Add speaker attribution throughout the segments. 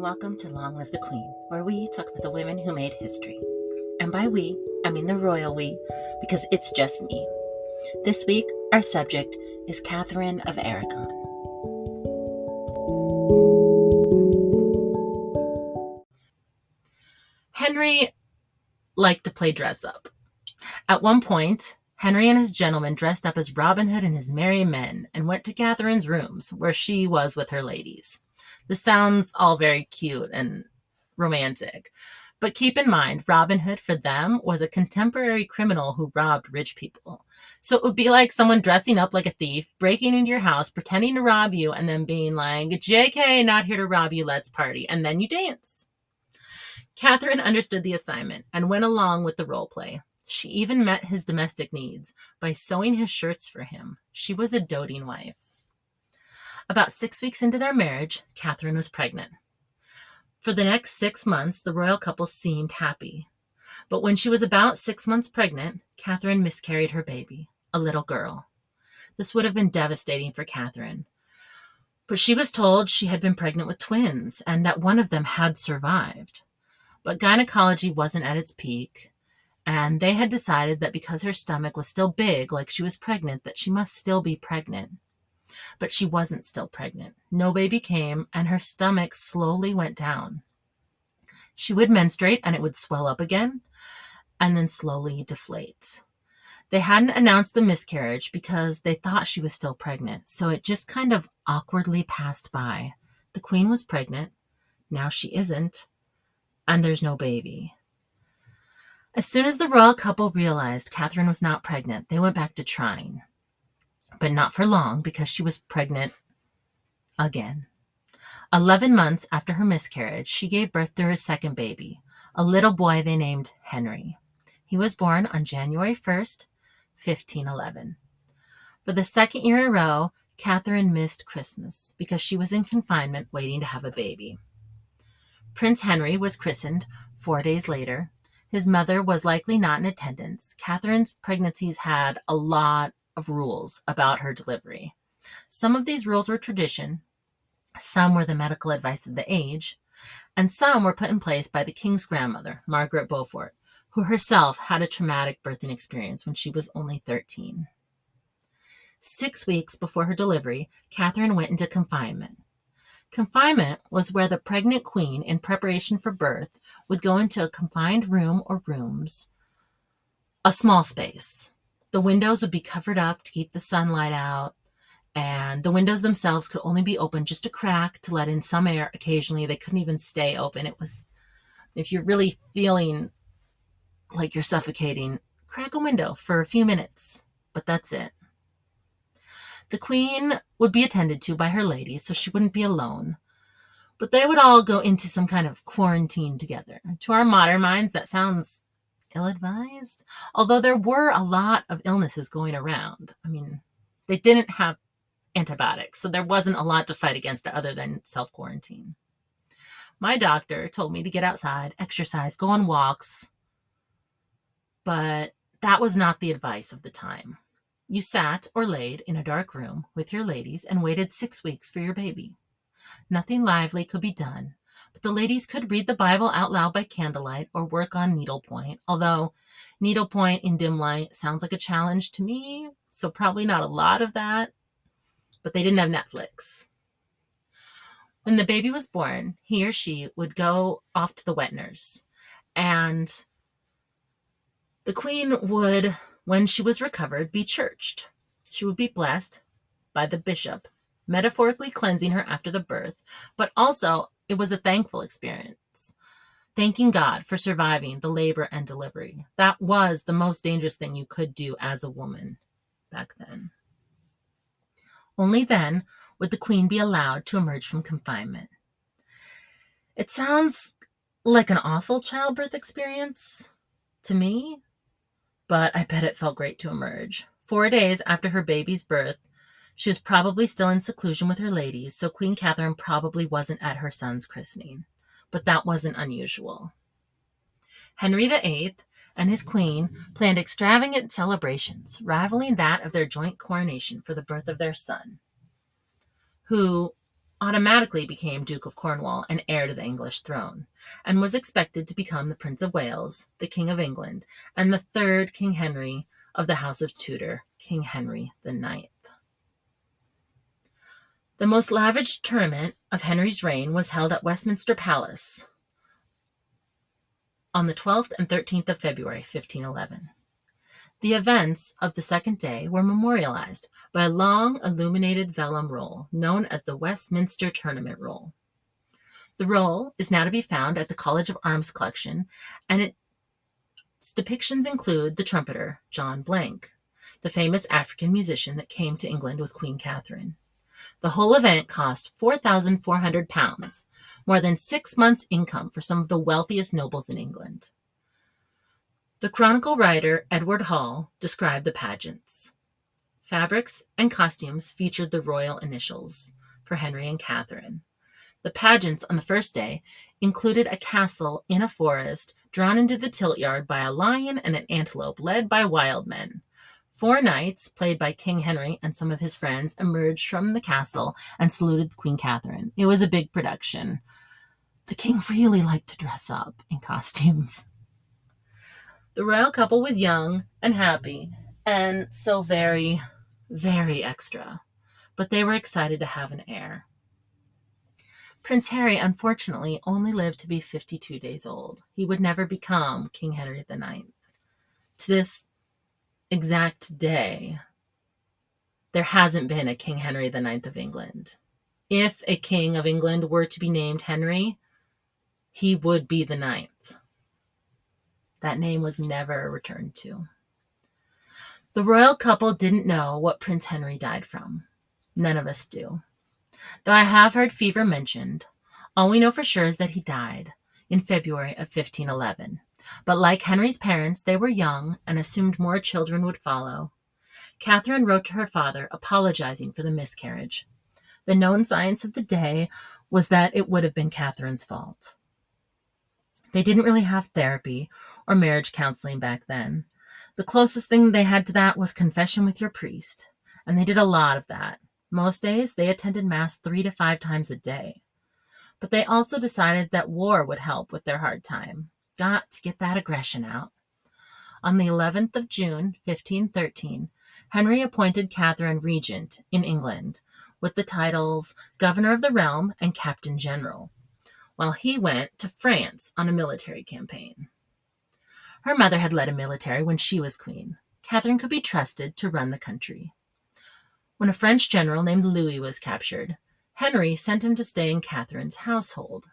Speaker 1: welcome to Long Live the Queen, where we talk about the women who made history. And by we, I mean the royal we, because it's just me. This week, our subject is Catherine of Aragon. Henry liked to play dress up. At one point, Henry and his gentlemen dressed up as Robin Hood and his merry men and went to Catherine's rooms, where she was with her ladies. This sounds all very cute and romantic. But keep in mind, Robin Hood for them was a contemporary criminal who robbed rich people. So it would be like someone dressing up like a thief, breaking into your house, pretending to rob you, and then being like, JK, not here to rob you, let's party. And then you dance. Catherine understood the assignment and went along with the role play. She even met his domestic needs by sewing his shirts for him. She was a doting wife. About 6 weeks into their marriage, Catherine was pregnant. For the next 6 months, the royal couple seemed happy. But when she was about 6 months pregnant, Catherine miscarried her baby, a little girl. This would have been devastating for Catherine. But she was told she had been pregnant with twins and that one of them had survived. But gynecology wasn't at its peak, and they had decided that because her stomach was still big, like she was pregnant, that she must still be pregnant. But she wasn't still pregnant. No baby came, and her stomach slowly went down. She would menstruate, and it would swell up again, and then slowly deflate. They hadn't announced the miscarriage because they thought she was still pregnant, so it just kind of awkwardly passed by. The queen was pregnant. Now she isn't, and there's no baby. As soon as the royal couple realized Catherine was not pregnant, they went back to trying. But not for long, because she was pregnant again. 11 months after her miscarriage, she gave birth to her second baby, a little boy they named Henry. He was born on January 1st, 1511. For the second year in a row, Catherine missed Christmas because she was in confinement waiting to have a baby. Prince Henry was christened 4 days later. His mother was likely not in attendance. Catherine's pregnancies had a lot of rules about her delivery. Some of these rules were tradition, some were the medical advice of the age, and some were put in place by the king's grandmother, Margaret Beaufort, who herself had a traumatic birthing experience when she was only 13. 6 weeks before her delivery, Catherine went into confinement. Confinement was where the pregnant queen, in preparation for birth, would go into a confined room or rooms, a small space. The windows would be covered up to keep the sunlight out, and the windows themselves could only be opened just a crack to let in some air occasionally. They couldn't even stay open. It was, if you're really feeling like you're suffocating, crack a window for a few minutes, but that's it. The queen would be attended to by her ladies, so she wouldn't be alone. But they would all go into some kind of quarantine together. To our modern minds, that sounds ill-advised, although there were a lot of illnesses going around. I mean, they didn't have antibiotics, so there wasn't a lot to fight against other than self-quarantine. My doctor told me to get outside, exercise, go on walks, but that was not the advice of the time. You sat or laid in a dark room with your ladies and waited 6 weeks for your baby. Nothing lively could be done, but the ladies could read the Bible out loud by candlelight or work on needlepoint, although needlepoint in dim light sounds like a challenge to me, so probably not a lot of that, but they didn't have Netflix. When the baby was born, he or she would go off to the wet nurse, and the queen would, when she was recovered, be churched. She would be blessed by the bishop, metaphorically cleansing her after the birth, but also it was a thankful experience, thanking God for surviving the labor and delivery. That was the most dangerous thing you could do as a woman back then. Only then would the queen be allowed to emerge from confinement. It sounds like an awful childbirth experience to me, but I bet it felt great to emerge. 4 days after her baby's birth, she was probably still in seclusion with her ladies, so Queen Catherine probably wasn't at her son's christening, but that wasn't unusual. Henry VIII and his queen planned extravagant celebrations, rivaling that of their joint coronation for the birth of their son, who automatically became Duke of Cornwall and heir to the English throne, and was expected to become the Prince of Wales, the King of England, and the third King Henry of the House of Tudor, King Henry IX. The most lavish tournament of Henry's reign was held at Westminster Palace on the 12th and 13th of February, 1511. The events of the second day were memorialized by a long illuminated vellum roll known as the Westminster Tournament Roll. The roll is now to be found at the College of Arms collection, and its depictions include the trumpeter John Blank, the famous African musician that came to England with Queen Catherine. The whole event cost £4,400, more than 6 months' income for some of the wealthiest nobles in England. The Chronicle writer Edward Hall described the pageants. Fabrics and costumes featured the royal initials for Henry and Catherine. The pageants on the first day included a castle in a forest drawn into the tilt yard by a lion and an antelope led by wild men. 4 knights, played by King Henry and some of his friends, emerged from the castle and saluted Queen Catherine. It was a big production. The king really liked to dress up in costumes. The royal couple was young and happy, and so very, very extra. But they were excited to have an heir. Prince Harry, unfortunately, only lived to be 52 days old. He would never become King Henry IX. To this exact day, there hasn't been a King Henry IX of England. If a king of England were to be named Henry, he would be the 9th. That name was never returned to. The royal couple didn't know what Prince Henry died from. None of us do. Though I have heard fever mentioned, all we know for sure is that he died in February of 1511. But like Henry's parents, they were young and assumed more children would follow. Catherine wrote to her father apologizing for the miscarriage. The known science of the day was that it would have been Catherine's fault. They didn't really have therapy or marriage counseling back then. The closest thing they had to that was confession with your priest, and they did a lot of that. Most days, they attended Mass 3 to 5 times a day. But they also decided that war would help with their hard time. Got to get that aggression out. On the 11th of June, 1513, Henry appointed Catherine regent in England with the titles Governor of the Realm and Captain General, while he went to France on a military campaign. Her mother had led a military when she was queen. Catherine could be trusted to run the country. When a French general named Louis was captured, Henry sent him to stay in Catherine's household.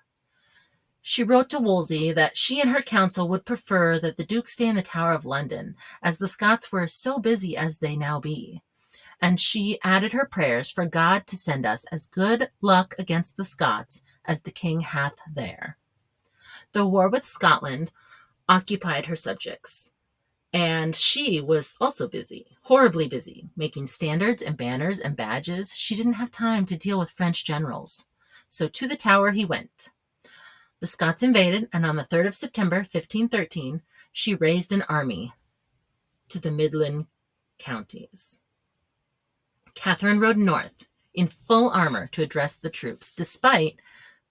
Speaker 1: She wrote to Wolsey that she and her council would prefer that the Duke stay in the Tower of London, as the Scots were so busy as they now be. And she added her prayers for God to send us as good luck against the Scots as the king hath there. The war with Scotland occupied her subjects, and she was also busy, horribly busy, making standards and banners and badges. She didn't have time to deal with French generals. So to the Tower he went. The Scots invaded, and on the 3rd of September, 1513, she raised an army to the Midland counties. Catherine rode north in full armor to address the troops, despite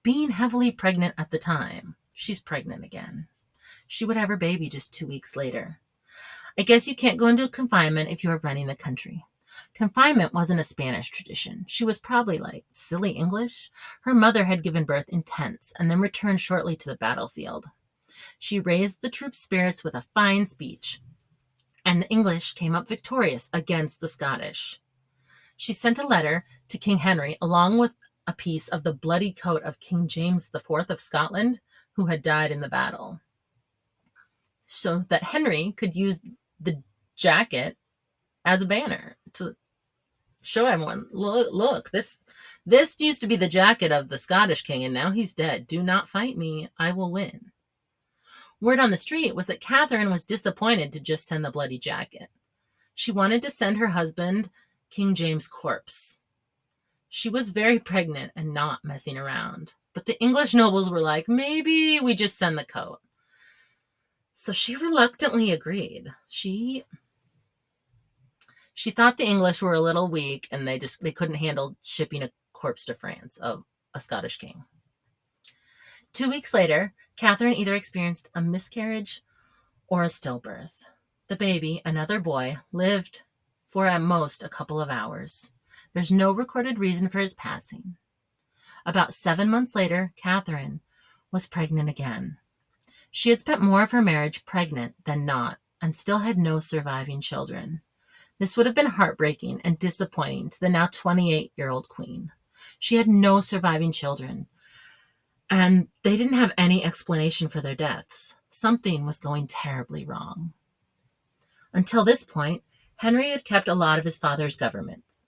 Speaker 1: being heavily pregnant at the time. She's pregnant again. She would have her baby just 2 weeks later. I guess you can't go into confinement if you are running the country. Confinement wasn't a Spanish tradition. She was probably like silly English. Her mother had given birth in tents and then returned shortly to the battlefield. She raised the troops' spirits with a fine speech, and the English came up victorious against the Scottish. She sent a letter to King Henry along with a piece of the bloody coat of King James IV of Scotland, who had died in the battle, so that Henry could use the jacket as a banner to show everyone, look, this used to be the jacket of the Scottish king, and now he's dead. Do not fight me. I will win. Word on the street was that Catherine was disappointed to just send the bloody jacket. She wanted to send her husband King James' corpse. She was very pregnant and not messing around. But the English nobles were like, maybe we just send the coat. So she reluctantly agreed. She thought the English were a little weak and they couldn't handle shipping a corpse to France of a Scottish king. 2 weeks later, Catherine either experienced a miscarriage or a stillbirth. The baby, another boy, lived for at most a couple of hours. There's no recorded reason for his passing. About 7 months later, Catherine was pregnant again. She had spent more of her marriage pregnant than not, and still had no surviving children. This would have been heartbreaking and disappointing to the now 28-year-old queen. She had no surviving children, and they didn't have any explanation for their deaths. Something was going terribly wrong. Until this point, Henry had kept a lot of his father's governments.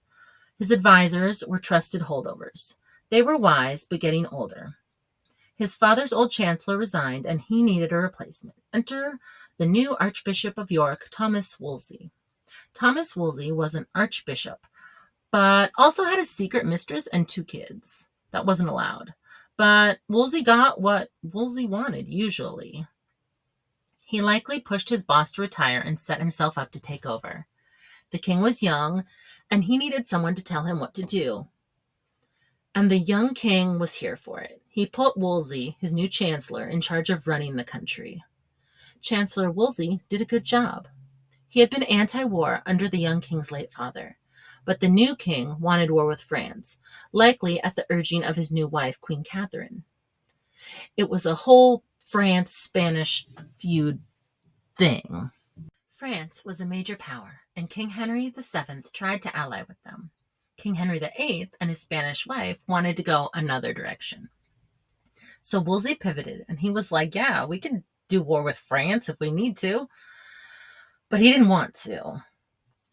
Speaker 1: His advisors were trusted holdovers. They were wise, but getting older. His father's old chancellor resigned, and he needed a replacement. Enter the new Archbishop of York, Thomas Wolsey. Thomas Wolsey was an archbishop, but also had a secret mistress and 2 kids. That wasn't allowed. But Wolsey got what Wolsey wanted, usually. He likely pushed his boss to retire and set himself up to take over. The king was young, and he needed someone to tell him what to do. And the young king was here for it. He put Wolsey, his new chancellor, in charge of running the country. Chancellor Wolsey did a good job. He had been anti-war under the young king's late father, but the new king wanted war with France, likely at the urging of his new wife, Queen Catherine. It was a whole France-Spanish feud thing. France was a major power, and King Henry VII tried to ally with them. King Henry VIII and his Spanish wife wanted to go another direction. So Wolsey pivoted, and he was like, yeah, we can do war with France if we need to. But he didn't want to.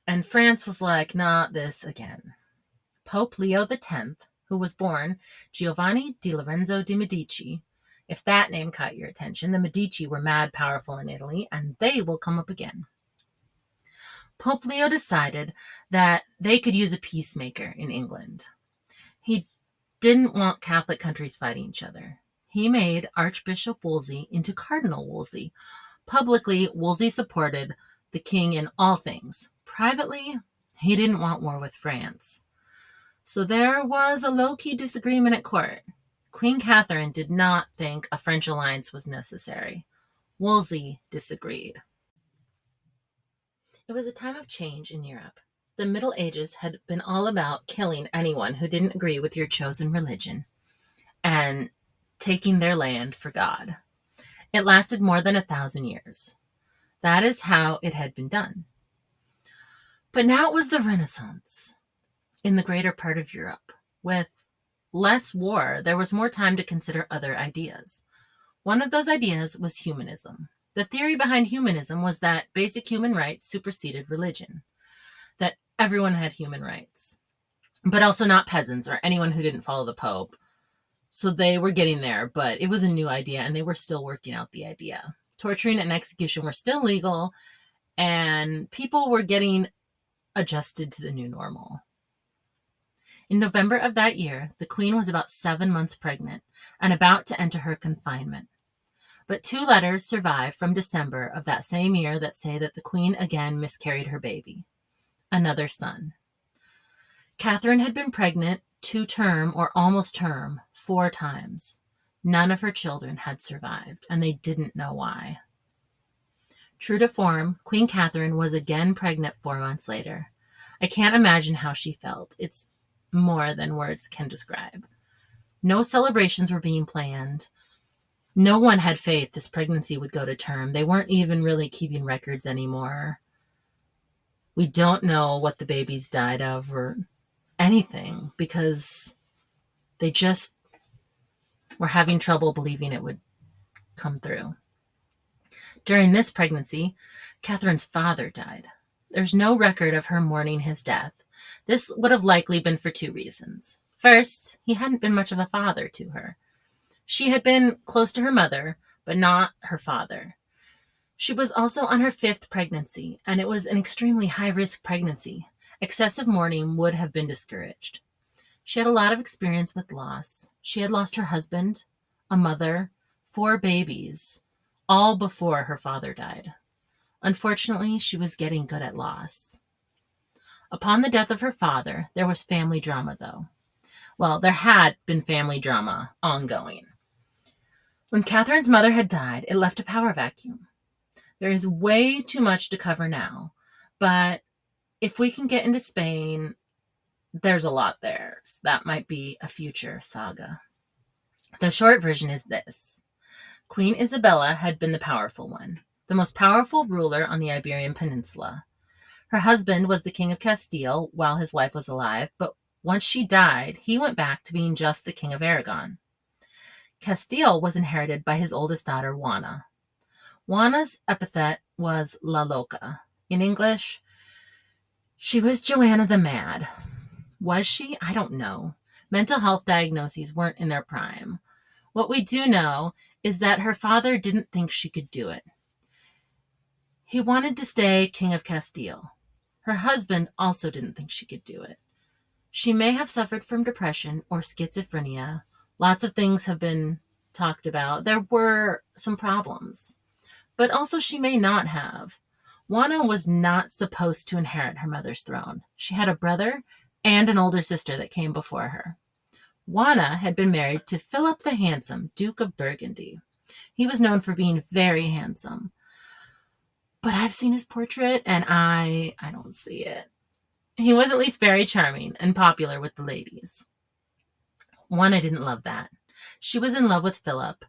Speaker 1: And France was like, not this again. Pope Leo X, who was born Giovanni di Lorenzo de' Medici, if that name caught your attention, the Medici were mad powerful in Italy, and they will come up again. Pope Leo decided that they could use a peacemaker in England. He didn't want Catholic countries fighting each other. He made Archbishop Wolsey into Cardinal Wolsey. Publicly, Wolsey supported the king in all things. Privately, he didn't want war with France. So there was a low-key disagreement at court. Queen Catherine did not think a French alliance was necessary. Wolsey disagreed. It was a time of change in Europe. The Middle Ages had been all about killing anyone who didn't agree with your chosen religion and taking their land for God. It lasted more than 1,000 years. That is how it had been done. But now it was the Renaissance in the greater part of Europe. With less war, there was more time to consider other ideas. One of those ideas was humanism. The theory behind humanism was that basic human rights superseded religion, that everyone had human rights, but also not peasants or anyone who didn't follow the Pope. So they were getting there, but it was a new idea, and they were still working out the idea. Torturing and execution were still legal, and people were getting adjusted to the new normal. In November of that year, the Queen was about 7 months pregnant and about to enter her confinement. But 2 letters survive from December of that same year that say that the Queen again miscarried her baby, another son. Catherine had been pregnant 2-term or almost term 4 times. None of her children had survived, and they didn't know why. True to form, Queen Catherine was again pregnant 4 months later. I can't imagine how she felt. It's more than words can describe. No celebrations were being planned. No one had faith this pregnancy would go to term. They weren't even really keeping records anymore. We don't know what the babies died of or anything because they just were having trouble believing it would come through. During this pregnancy, Catherine's father died. There's no record of her mourning his death. This would have likely been for 2 reasons. First, he hadn't been much of a father to her. She had been close to her mother, but not her father. She was also on her 5th pregnancy, and it was an extremely high-risk pregnancy. Excessive mourning would have been discouraged. She had a lot of experience with loss. She had lost her husband, a mother, 4 babies, all before her father died. Unfortunately, she was getting good at loss. Upon the death of her father, there was family drama, though. Well, there had been family drama ongoing. When Catherine's mother had died, it left a power vacuum. There is way too much to cover now, but if we can get into Spain, there's a lot there. So that might be a future saga. The short version is this. Queen Isabella had been the powerful one, the most powerful ruler on the Iberian Peninsula. Her husband was the King of Castile while his wife was alive, but once she died, he went back to being just the King of Aragon. Castile was inherited by his oldest daughter, Juana. Juana's epithet was La Loca. In English, she was Joanna the Mad. Was she? I don't know. Mental health diagnoses weren't in their prime. What we do know is that her father didn't think she could do it. He wanted to stay King of Castile. Her husband also didn't think she could do it. She may have suffered from depression or schizophrenia. Lots of things have been talked about. There were some problems. But also she may not have. Juana was not supposed to inherit her mother's throne. She had a brother and an older sister that came before her. Juana had been married to Philip the Handsome, Duke of Burgundy. He was known for being very handsome. But I've seen his portrait, and I don't see it. He was at least very charming and popular with the ladies. Juana didn't love that. She was in love with Philip,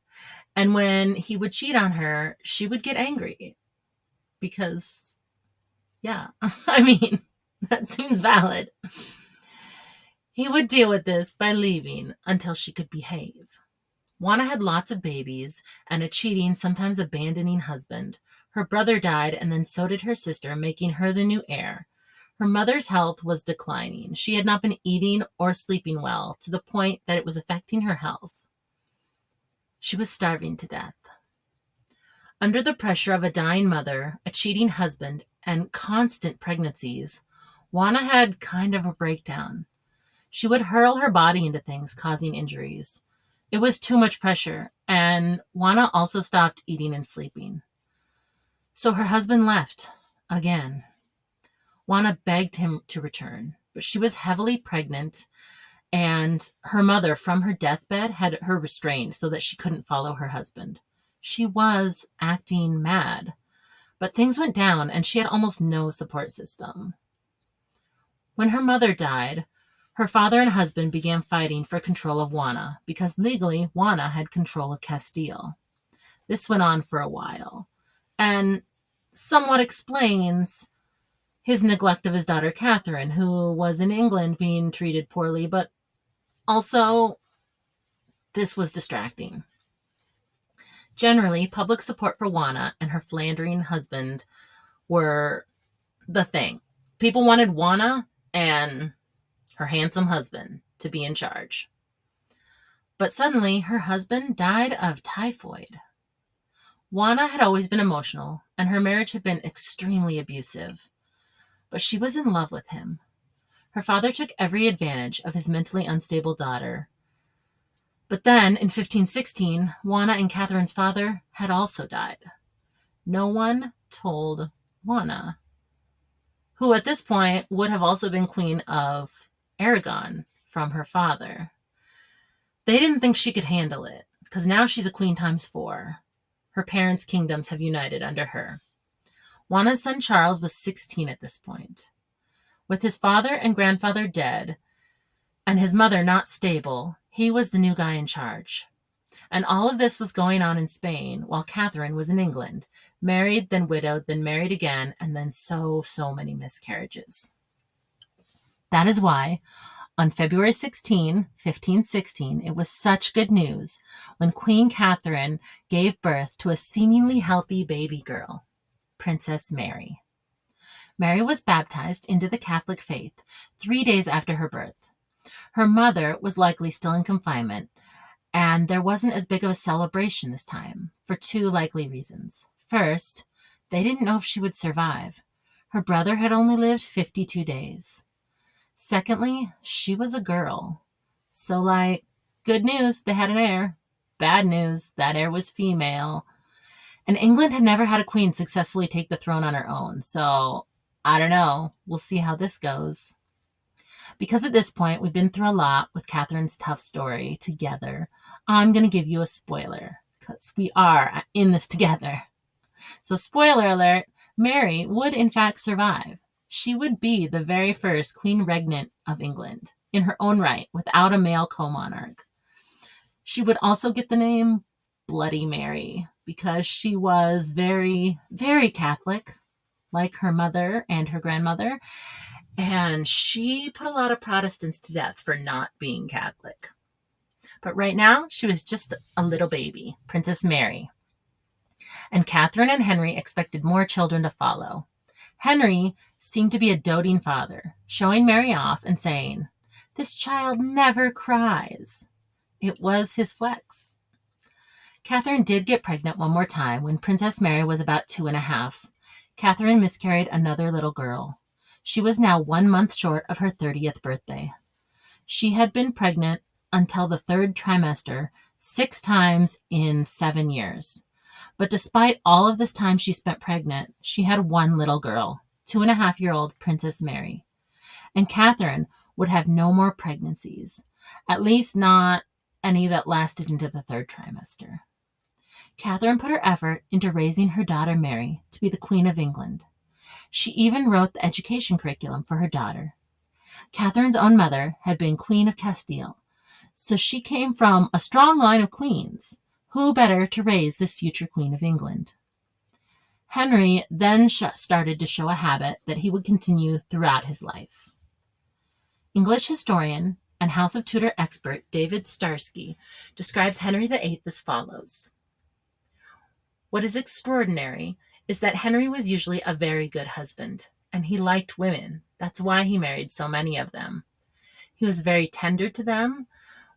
Speaker 1: and when he would cheat on her, she would get angry. Because, yeah, I mean, that seems valid. He would deal with this by leaving until she could behave. Juana had lots of babies and a cheating, sometimes abandoning husband. Her brother died, and then so did her sister, making her the new heir. Her mother's health was declining. She had not been eating or sleeping well, to the point that it was affecting her health. She was starving to death. Under the pressure of a dying mother, a cheating husband, and constant pregnancies, Juana had kind of a breakdown. She would hurl her body into things, causing injuries. It was too much pressure, and Juana also stopped eating and sleeping. So her husband left, again. Juana begged him to return, but she was heavily pregnant, and her mother, from her deathbed, had her restrained so that she couldn't follow her husband. She was acting mad, but things went down, and she had almost no support system. When her mother died, her father and husband began fighting for control of Juana, because legally Juana had control of Castile. This went on for a while, and somewhat explains his neglect of his daughter Catherine, who was in England being treated poorly, but also this was distracting. Generally, public support for Juana and her philandering husband were the thing. People wanted Juana and her handsome husband to be in charge. But suddenly, her husband died of typhoid. Juana had always been emotional, and her marriage had been extremely abusive. But she was in love with him. Her father took every advantage of his mentally unstable daughter. But then, in 1516, Juana and Catherine's father had also died. No one told Juana, who at this point would have also been Queen of Aragon from her father. They didn't think she could handle it, because now she's a queen times 4. Her parents' kingdoms have united under her. Juana's son Charles was 16 at this point. With his father and grandfather dead, and his mother not stable, he was the new guy in charge. And all of this was going on in Spain while Catherine was in England, married, then widowed, then married again, and then so many miscarriages. That is why, on February 16, 1516, it was such good news when Queen Catherine gave birth to a seemingly healthy baby girl, Princess Mary. Mary was baptized into the Catholic faith 3 days after her birth. Her mother was likely still in confinement, and there wasn't as big of a celebration this time, for 2 likely reasons. First, they didn't know if she would survive. Her brother had only lived 52 days. Secondly, she was a girl. So, good news, they had an heir. Bad news, that heir was female. And England had never had a queen successfully take the throne on her own, so I don't know. We'll see how this goes. Because at this point, we've been through a lot with Catherine's tough story together, I'm going to give you a spoiler, because we are in this together. So spoiler alert, Mary would in fact survive. She would be the very first Queen Regnant of England, in her own right, without a male co-monarch. She would also get the name Bloody Mary, because she was very, very Catholic, like her mother and her grandmother, and she put a lot of Protestants to death for not being Catholic. But right now, she was just a little baby, Princess Mary. And Catherine and Henry expected more children to follow. Henry seemed to be a doting father, showing Mary off and saying, "This child never cries." It was his flex. Catherine did get pregnant one more time when Princess Mary was about 2.5. Catherine miscarried another little girl. She was now 1 month short of her 30th birthday. She had been pregnant until the 3rd trimester 6 times in 7 years. But despite all of this time she spent pregnant, she had one little girl, 2.5-year-old Princess Mary. And Catherine would have no more pregnancies, at least not any that lasted into the 3rd trimester. Catherine put her effort into raising her daughter Mary to be the Queen of England. She even wrote the education curriculum for her daughter. Catherine's own mother had been Queen of Castile, so she came from a strong line of queens. Who better to raise this future Queen of England? Henry then started to show a habit that he would continue throughout his life. English historian and House of Tudor expert David Starsky describes Henry VIII as follows. What is extraordinary is that Henry was usually a very good husband, and he liked women. That's why he married so many of them. He was very tender to them.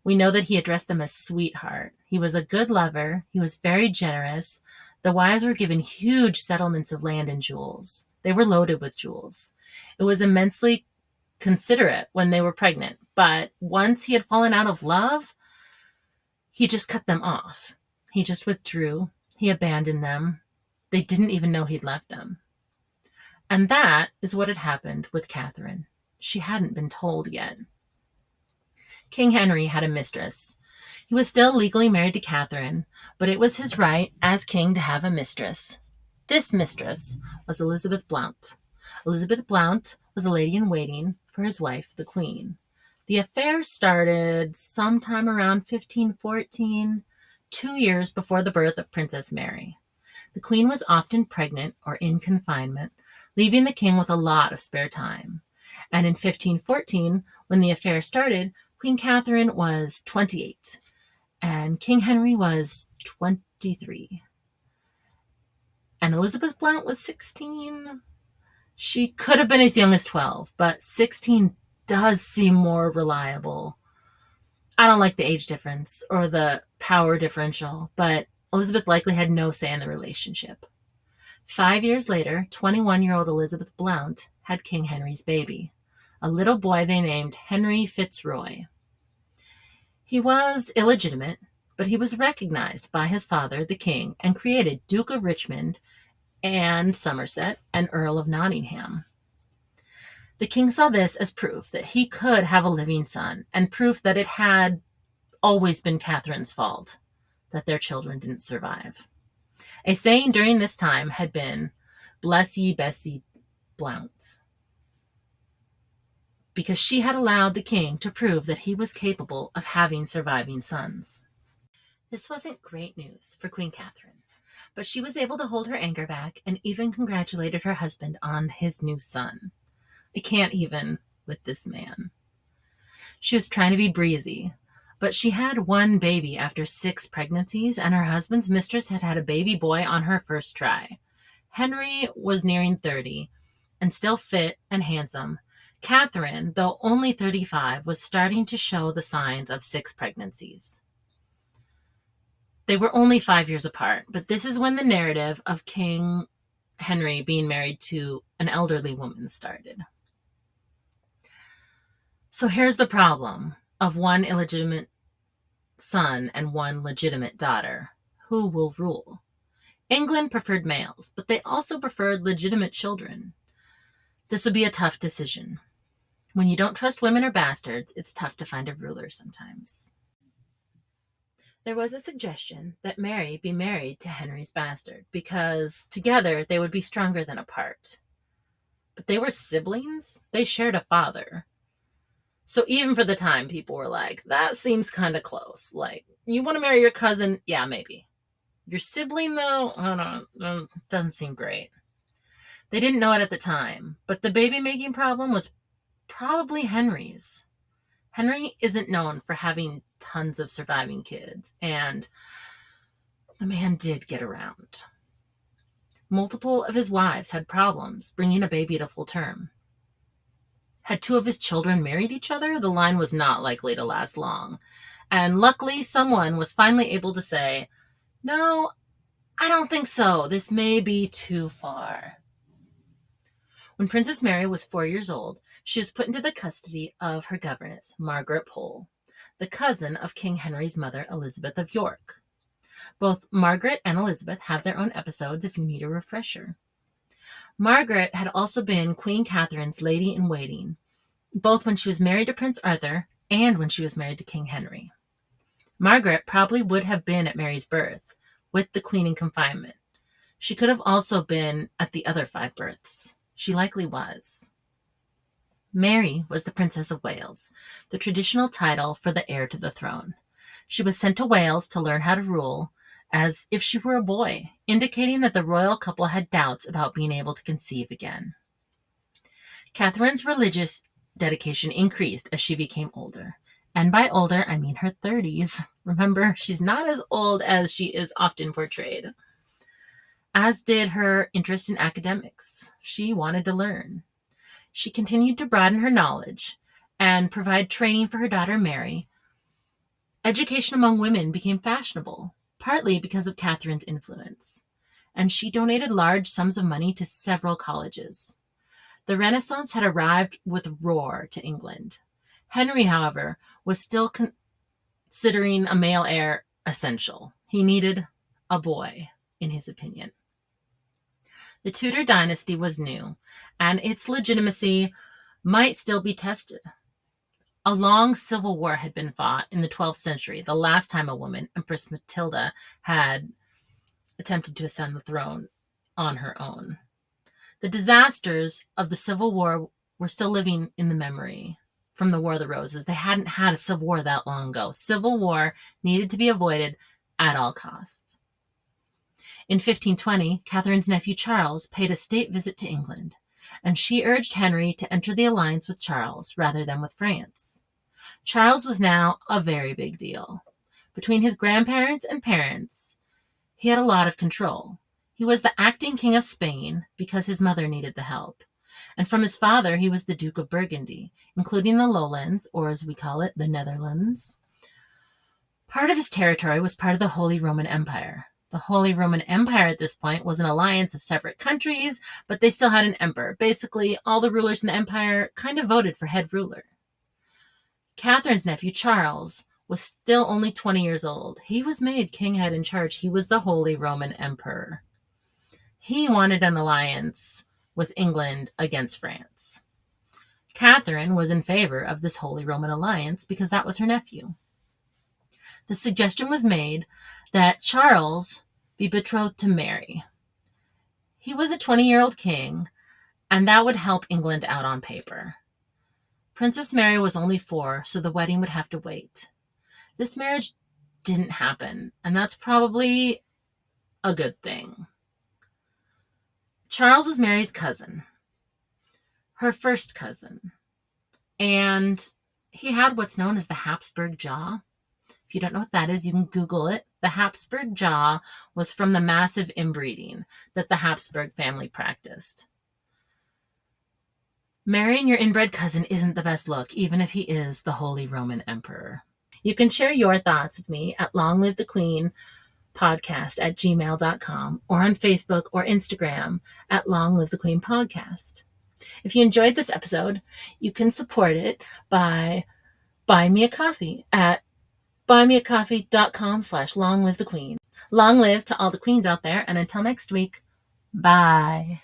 Speaker 1: We know that he addressed them as sweetheart. He was a good lover. He was very generous. The wives were given huge settlements of land and jewels. They were loaded with jewels. It was immensely considerate when they were pregnant, but once he had fallen out of love, he just cut them off. He just withdrew. He abandoned them. They didn't even know he'd left them. And that is what had happened with Catherine. She hadn't been told yet. King Henry had a mistress. He was still legally married to Catherine, but it was his right as king to have a mistress. This mistress was Elizabeth Blount. Elizabeth Blount was a lady-in-waiting for his wife, the Queen. The affair started sometime around 1514, 2 years before the birth of Princess Mary. The Queen was often pregnant or in confinement, leaving the king with a lot of spare time. And in 1514, when the affair started, Queen Catherine was 28, and King Henry was 23. And Elizabeth Blount was 16. She could have been as young as 12, but 16 does seem more reliable. I don't like the age difference or the power differential, but Elizabeth likely had no say in the relationship. 5 years later, 21-year-old Elizabeth Blount had King Henry's baby, a little boy they named Henry Fitzroy. He was illegitimate, but he was recognized by his father, the king, and created Duke of Richmond and Somerset and Earl of Nottingham. The king saw this as proof that he could have a living son, and proof that it had always been Catherine's fault that their children didn't survive. A saying during this time had been, "Bless ye Bessie Blount," because she had allowed the king to prove that he was capable of having surviving sons. This wasn't great news for Queen Catherine, but she was able to hold her anger back and even congratulated her husband on his new son. I can't even with this man. She was trying to be breezy, but she had one baby after 6 pregnancies, and her husband's mistress had had a baby boy on her first try. Henry was nearing 30 and still fit and handsome. Catherine, though only 35, was starting to show the signs of 6 pregnancies. They were only 5 years apart, but this is when the narrative of King Henry being married to an elderly woman started. So here's the problem of one illegitimate son and one legitimate daughter. Who will rule? England preferred males, but they also preferred legitimate children. This would be a tough decision. When you don't trust women or bastards, it's tough to find a ruler sometimes. There was a suggestion that Mary be married to Henry's bastard, because together they would be stronger than apart. But they were siblings. They shared a father. So even for the time, people were like, that seems kind of close. Like, you want to marry your cousin? Yeah, maybe. Your sibling, though, I don't know, doesn't seem great. They didn't know it at the time, but the baby-making problem was probably Henry's. Henry isn't known for having tons of surviving kids, and the man did get around. Multiple of his wives had problems bringing a baby to full term. Had two of his children married each other, the line was not likely to last long. And luckily, someone was finally able to say, no, I don't think so. This may be too far. When Princess Mary was 4 years old, she was put into the custody of her governess, Margaret Pole, the cousin of King Henry's mother, Elizabeth of York. Both Margaret and Elizabeth have their own episodes if you need a refresher. Margaret had also been Queen Catherine's lady-in-waiting, both when she was married to Prince Arthur and when she was married to King Henry. Margaret probably would have been at Mary's birth, with the Queen in confinement. She could have also been at the other 5 births. She likely was. Mary was the Princess of Wales, the traditional title for the heir to the throne. She was sent to Wales to learn how to rule as if she were a boy, indicating that the royal couple had doubts about being able to conceive again. Catherine's religious dedication increased as she became older. And by older, I mean her 30s. Remember, she's not as old as she is often portrayed. As did her interest in academics. She wanted to learn. She continued to broaden her knowledge and provide training for her daughter Mary. Education among women became fashionable, partly because of Catherine's influence, and she donated large sums of money to several colleges. The Renaissance had arrived with roar to England. Henry, however, was still considering a male heir essential. He needed a boy, in his opinion. The Tudor dynasty was new, and its legitimacy might still be tested. A long civil war had been fought in the 12th century, the last time a woman, Empress Matilda, had attempted to ascend the throne on her own. The disasters of the Civil War were still living in the memory from the War of the Roses. They hadn't had a civil war that long ago. Civil war needed to be avoided at all costs. In 1520, Catherine's nephew Charles paid a state visit to England, and she urged Henry to enter the alliance with Charles rather than with France. Charles was now a very big deal. Between his grandparents and parents, he had a lot of control. He was the acting king of Spain because his mother needed the help. And from his father, he was the Duke of Burgundy, including the Lowlands, or as we call it, the Netherlands. Part of his territory was part of the Holy Roman Empire. The Holy Roman Empire at this point was an alliance of separate countries, but they still had an emperor. Basically, all the rulers in the empire kind of voted for head ruler. Catherine's nephew, Charles, was still only 20 years old. He was made king head in charge. He was the Holy Roman Emperor. He wanted an alliance with England against France. Catherine was in favor of this Holy Roman alliance because that was her nephew. The suggestion was made that Charles be betrothed to Mary. He was a 20-year-old king, and that would help England out on paper. Princess Mary was only 4, so the wedding would have to wait. This marriage didn't happen, and that's probably a good thing. Charles was Mary's cousin, her first cousin, and he had what's known as the Habsburg jaw. If you don't know what that is, you can Google it. The Habsburg jaw was from the massive inbreeding that the Habsburg family practiced. Marrying your inbred cousin isn't the best look, even if he is the Holy Roman Emperor. You can share your thoughts with me at longlivethequeenpodcast@gmail.com or on Facebook or Instagram at longlivethequeenpodcast. If you enjoyed this episode, you can support it by buying me a coffee at buymeacoffee.com/longlivethequeen. Long live to all the queens out there, and until next week, bye.